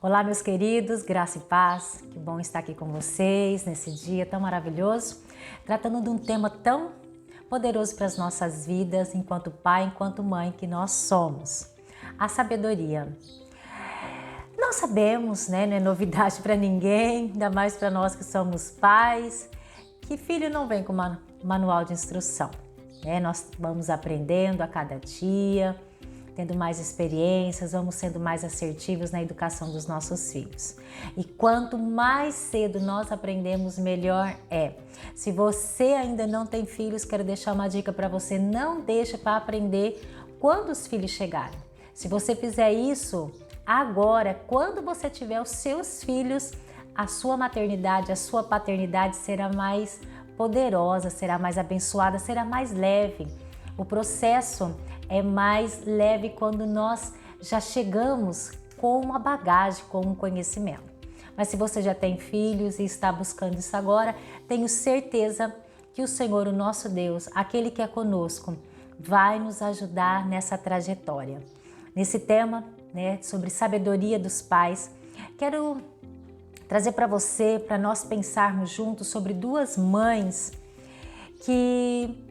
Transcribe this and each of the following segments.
Olá, meus queridos, graça e paz. Que bom estar aqui com vocês nesse dia tão maravilhoso, tratando de um tema tão poderoso para as nossas vidas, enquanto pai, enquanto mãe que nós somos: a sabedoria. Nós sabemos, né, não é novidade para ninguém, ainda mais para nós que somos pais, que filho não vem com manual de instrução, né? Nós vamos aprendendo a cada dia, tendo mais experiências, vamos sendo mais assertivos na educação dos nossos filhos. E quanto mais cedo nós aprendemos, melhor é. Se você ainda não tem filhos, quero deixar uma dica para você: não deixe para aprender quando os filhos chegarem. Se você fizer isso agora, quando você tiver os seus filhos, a sua maternidade, a sua paternidade será mais poderosa, será mais abençoada, será mais leve. O processo é mais leve quando nós já chegamos com uma bagagem, com um conhecimento. Mas se você já tem filhos e está buscando isso agora, tenho certeza que o Senhor, o nosso Deus, aquele que é conosco, vai nos ajudar nessa trajetória. Nesse tema, né, sobre sabedoria dos pais, quero trazer para você, para nós pensarmos juntos sobre duas mães que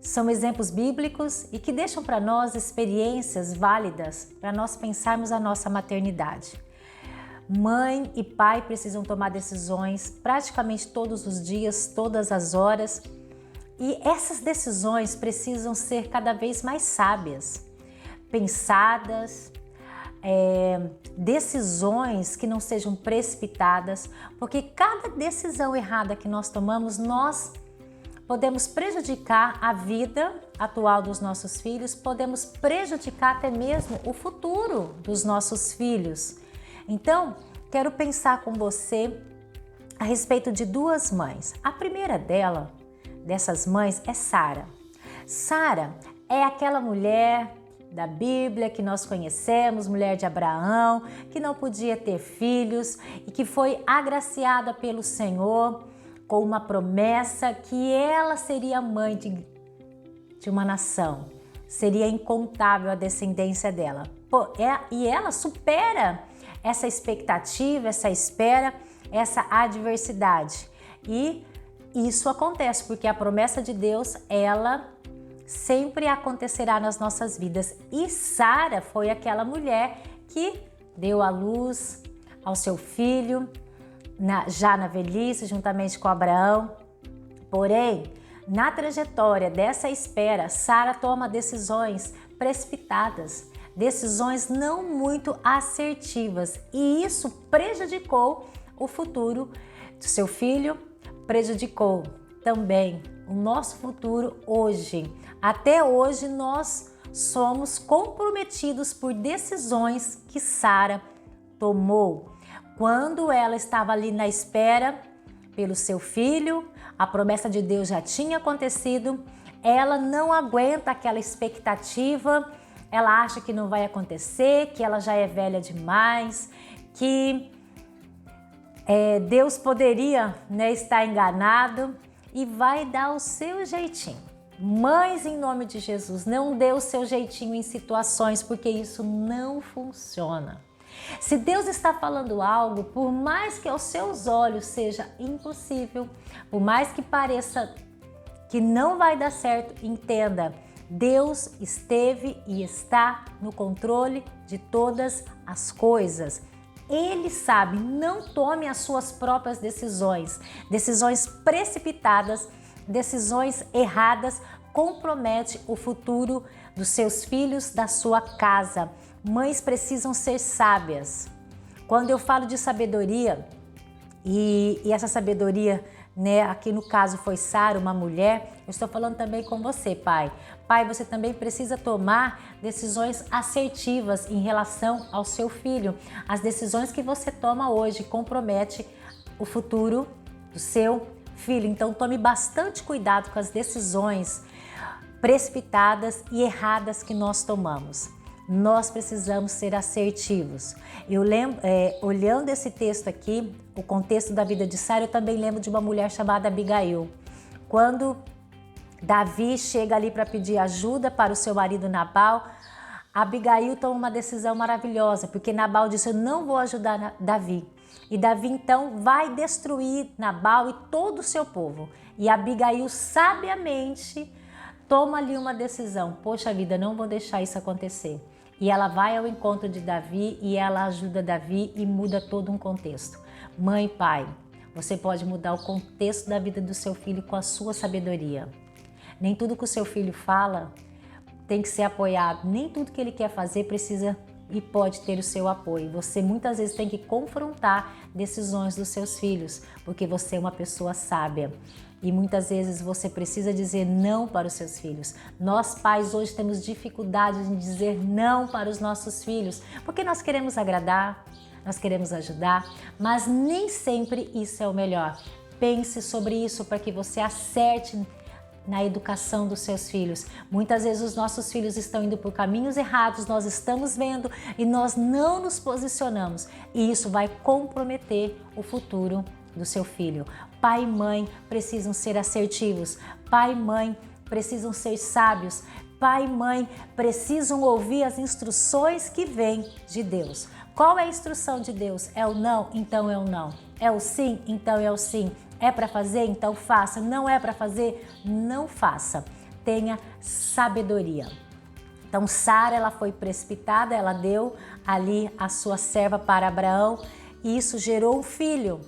são exemplos bíblicos e que deixam para nós experiências válidas para nós pensarmos a nossa maternidade. Mãe e pai precisam tomar decisões praticamente todos os dias, todas as horas, e essas decisões precisam ser cada vez mais sábias, pensadas, decisões que não sejam precipitadas, porque cada decisão errada que nós tomamos, nós podemos prejudicar a vida atual dos nossos filhos, podemos prejudicar até mesmo o futuro dos nossos filhos. Então, quero pensar com você a respeito de duas mães. A primeira dessas mães é Sara. Sara é aquela mulher da Bíblia que nós conhecemos, mulher de Abraão, que não podia ter filhos e que foi agraciada pelo Senhor com uma promessa que ela seria mãe de uma nação, seria incontável a descendência dela. E ela supera essa expectativa, essa espera, essa adversidade. E isso acontece porque a promessa de Deus, ela sempre acontecerá nas nossas vidas. E Sara foi aquela mulher que deu à luz ao seu filho, já na velhice, juntamente com Abraão. Porém, na trajetória dessa espera, Sara toma decisões precipitadas, decisões não muito assertivas, e isso prejudicou o futuro do seu filho, prejudicou também o nosso futuro hoje. Até hoje nós somos comprometidos por decisões que Sara tomou. Quando ela estava ali na espera pelo seu filho, a promessa de Deus já tinha acontecido, ela não aguenta aquela expectativa, ela acha que não vai acontecer, que ela já é velha demais, que Deus poderia, né, estar enganado, e vai dar o seu jeitinho. Mães, em nome de Jesus, não dê o seu jeitinho em situações, porque isso não funciona. Se Deus está falando algo, por mais que aos seus olhos seja impossível, por mais que pareça que não vai dar certo, entenda: Deus esteve e está no controle de todas as coisas. Ele sabe. Não tome as suas próprias decisões. Decisões precipitadas, decisões erradas, compromete o futuro dos seus filhos, da sua casa. Mães precisam ser sábias. Quando eu falo de sabedoria, e essa sabedoria, né, aqui no caso foi Sara, uma mulher, eu estou falando também com você, pai. Pai, você também precisa tomar decisões assertivas em relação ao seu filho. As decisões que você toma hoje comprometem o futuro do seu filho. Então tome bastante cuidado com as decisões precipitadas e erradas que nós tomamos. Nós precisamos ser assertivos. Eu lembro, olhando esse texto aqui, o contexto da vida de Sara, eu também lembro de uma mulher chamada Abigail. Quando Davi chega ali para pedir ajuda para o seu marido Nabal, Abigail toma uma decisão maravilhosa, porque Nabal disse: eu não vou ajudar Davi. E Davi então vai destruir Nabal e todo o seu povo. E Abigail sabiamente toma ali uma decisão: poxa vida, não vou deixar isso acontecer. E ela vai ao encontro de Davi e ela ajuda Davi e muda todo um contexto. Mãe e pai, você pode mudar o contexto da vida do seu filho com a sua sabedoria. Nem tudo que o seu filho fala tem que ser apoiado, nem tudo que ele quer fazer precisa e pode ter o seu apoio. Você muitas vezes tem que confrontar decisões dos seus filhos, porque você é uma pessoa sábia. E muitas vezes você precisa dizer não para os seus filhos. Nós pais hoje temos dificuldade em dizer não para os nossos filhos, porque nós queremos agradar, nós queremos ajudar, mas nem sempre isso é o melhor. Pense sobre isso para que você acerte na educação dos seus filhos. Muitas vezes os nossos filhos estão indo por caminhos errados, nós estamos vendo e nós não nos posicionamos. E isso vai comprometer o futuro do seu filho. Pai e mãe precisam ser assertivos. Pai e mãe precisam ser sábios. Pai e mãe precisam ouvir as instruções que vêm de Deus. Qual é a instrução de Deus? É o não? Então é o não. É o sim? Então é o sim. É para fazer? Então faça. Não é para fazer? Não faça. Tenha sabedoria. Então Sara, ela foi precipitada, ela deu ali a sua serva para Abraão e isso gerou um filho.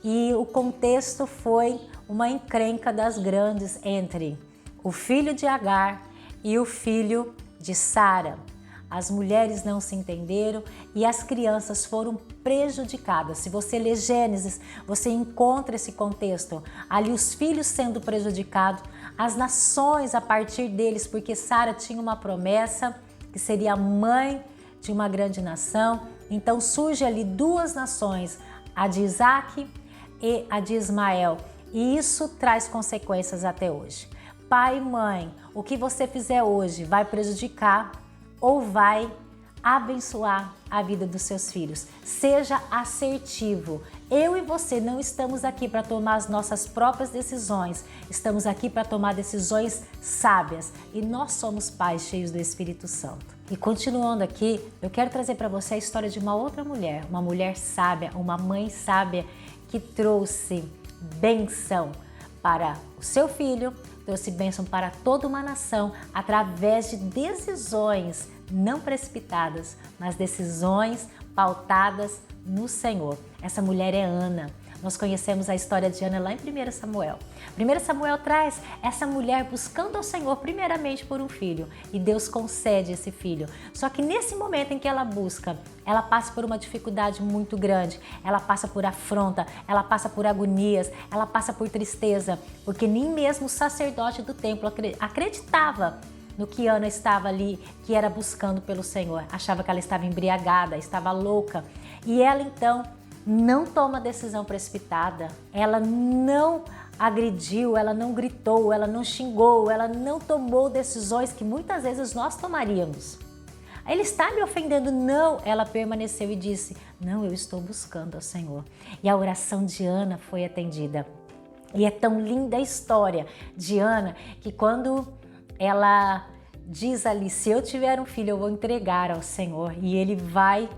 E o contexto foi uma encrenca das grandes entre o filho de Agar e o filho de Sara. As mulheres não se entenderam e as crianças foram prejudicadas. Se você lê Gênesis, você encontra esse contexto. Ali os filhos sendo prejudicados, as nações a partir deles, porque Sara tinha uma promessa que seria mãe de uma grande nação. Então surge ali duas nações, a de Isaac e a de Ismael. E isso traz consequências até hoje. Pai e mãe, o que você fizer hoje vai prejudicar ou vai abençoar a vida dos seus filhos. Seja assertivo. Eu e você não estamos aqui para tomar as nossas próprias decisões. Estamos aqui para tomar decisões sábias. E nós somos pais cheios do Espírito Santo. E continuando aqui, eu quero trazer para você a história de uma outra mulher. Uma mulher sábia, uma mãe sábia que trouxe bênção para o seu filho, trouxe bênção para toda uma nação através de decisões não precipitadas, mas decisões pautadas no Senhor. Essa mulher é Ana. Nós conhecemos a história de Ana lá em 1 Samuel. 1 Samuel traz essa mulher buscando ao Senhor primeiramente por um filho e Deus concede esse filho. Só que nesse momento em que ela busca, ela passa por uma dificuldade muito grande, ela passa por afronta, ela passa por agonias, ela passa por tristeza, porque nem mesmo o sacerdote do templo acreditava no que Ana estava ali, que era buscando pelo Senhor. Achava que ela estava embriagada, estava louca. E ela então não toma decisão precipitada, ela não agrediu, ela não gritou, ela não xingou, ela não tomou decisões que muitas vezes nós tomaríamos. Ele está me ofendendo? Não, ela permaneceu e disse: não, eu estou buscando ao Senhor. E a oração de Ana foi atendida. E é tão linda a história de Ana que quando ela diz ali: se eu tiver um filho, eu vou entregar ao Senhor e ele vai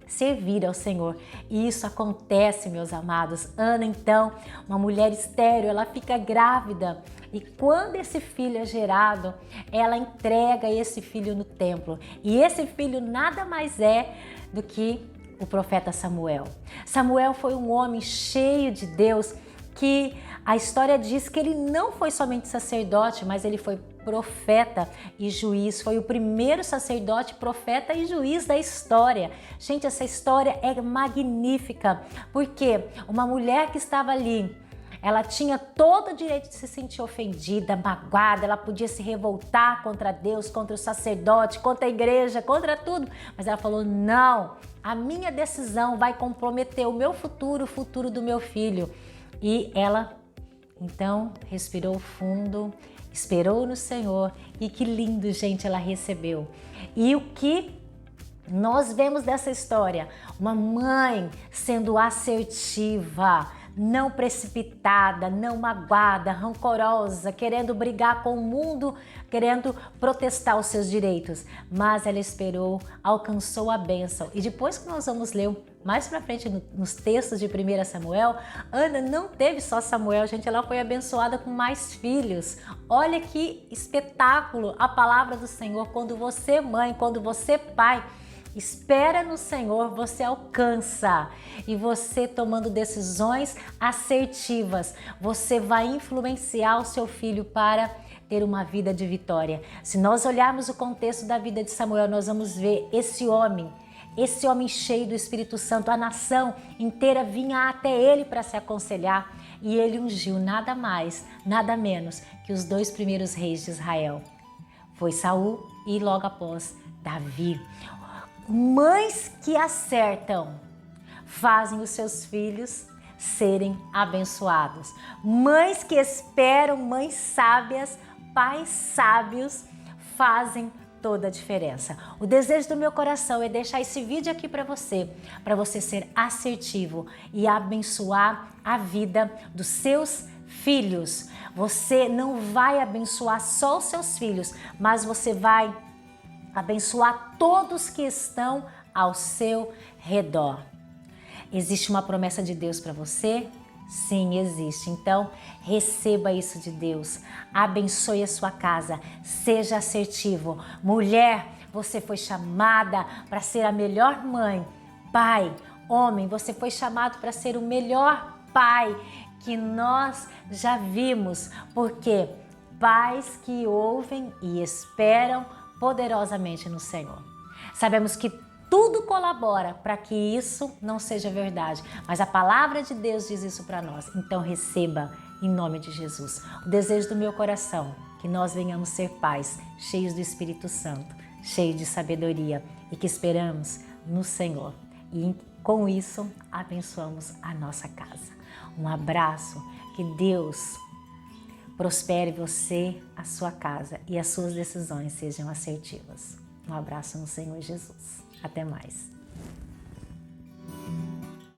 servir ao Senhor. E isso acontece, meus amados. Ana, então, uma mulher estéril, ela fica grávida. E quando esse filho é gerado, ela entrega esse filho no templo. E esse filho nada mais é do que o profeta Samuel. Samuel foi um homem cheio de Deus, que a história diz que ele não foi somente sacerdote, mas ele foi profeta e juiz. Foi o primeiro sacerdote, profeta e juiz da história. Gente, essa história é magnífica, porque uma mulher que estava ali, ela tinha todo o direito de se sentir ofendida, magoada, ela podia se revoltar contra Deus, contra o sacerdote, contra a igreja, contra tudo. Mas ela falou: não, a minha decisão vai comprometer o meu futuro, o futuro do meu filho. E ela, então, respirou fundo, esperou no Senhor e que lindo, gente, ela recebeu. E o que nós vemos dessa história? Uma mãe sendo assertiva, não precipitada, não magoada, rancorosa, querendo brigar com o mundo, querendo protestar os seus direitos. Mas ela esperou, alcançou a bênção. E depois que nós vamos ler mais pra frente nos textos de 1 Samuel, Ana não teve só Samuel, gente, ela foi abençoada com mais filhos. Olha que espetáculo a palavra do Senhor. Quando você, mãe, quando você, pai, espera no Senhor, você alcança. E você tomando decisões assertivas, você vai influenciar o seu filho para ter uma vida de vitória. Se nós olharmos o contexto da vida de Samuel, nós vamos ver esse homem cheio do Espírito Santo, a nação inteira vinha até ele para se aconselhar e ele ungiu nada mais, nada menos que os 2 primeiros reis de Israel. Foi Saul e logo após Davi. Mães que acertam fazem os seus filhos serem abençoados. Mães que esperam, mães sábias, pais sábios fazem toda a diferença. O desejo do meu coração é deixar esse vídeo aqui para você ser assertivo e abençoar a vida dos seus filhos. Você não vai abençoar só os seus filhos, mas você vai abençoar todos que estão ao seu redor. Existe uma promessa de Deus para você? Sim, existe. Então, receba isso de Deus. Abençoe a sua casa. Seja assertivo. Mulher, você foi chamada para ser a melhor mãe. Pai, homem, você foi chamado para ser o melhor pai que nós já vimos. Porque pais que ouvem e esperam poderosamente no Senhor. Sabemos que tudo colabora para que isso não seja verdade, mas a palavra de Deus diz isso para nós. Então receba em nome de Jesus. O desejo do meu coração, que nós venhamos ser pais, cheios do Espírito Santo, cheios de sabedoria e que esperamos no Senhor. E com isso abençoamos a nossa casa. Um abraço, que Deus prospere você, a sua casa e as suas decisões sejam assertivas. Um abraço no Senhor Jesus. Até mais.